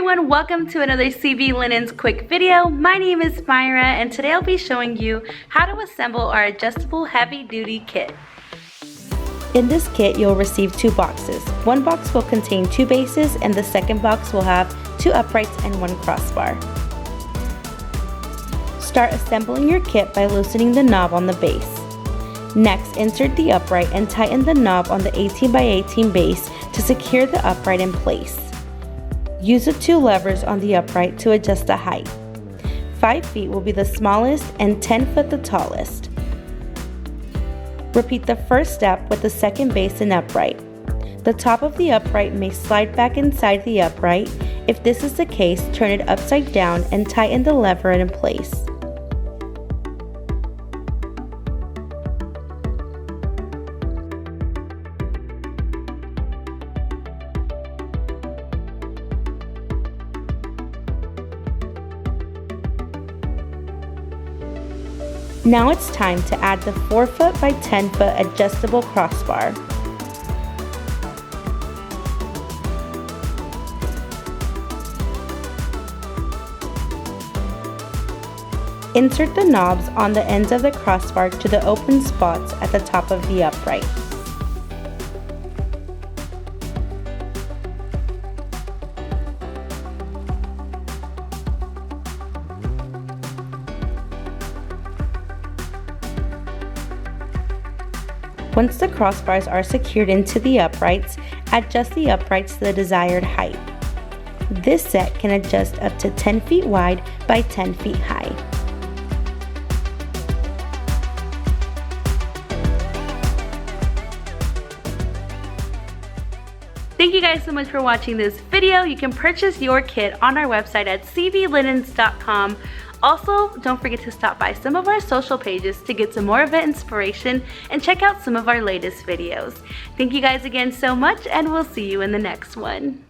everyone, welcome to another CB Linens quick video. My name is Myra and today I'll be showing you how to assemble our adjustable heavy duty kit. In this kit you'll receive two boxes. One box will contain two bases and the second box will have two uprights and one crossbar. Start assembling your kit by loosening the knob on the base. Next, insert the upright and tighten the knob on the 18 by 18 base to secure the upright in place. Use the two levers on the upright to adjust the height. 5 feet will be the smallest and 10 foot the tallest. Repeat the first step with the second base and upright. The top of the upright may slide back inside the upright. If this is the case, turn it upside down and tighten the lever in place. Now it's time to add the 4 foot by 10 foot adjustable crossbar. Insert the knobs on the ends of the crossbar to the open spots at the top of the upright. Once the crossbars are secured into the uprights, adjust the uprights to the desired height. This set can adjust up to 10 feet wide by 10 feet high. Thank you guys so much for watching this video. You can purchase your kit on our website at cblinens.com. Also, don't forget to stop by some of our social pages to get some more event inspiration and check out some of our latest videos. Thank you guys again so much, and we'll see you in the next one.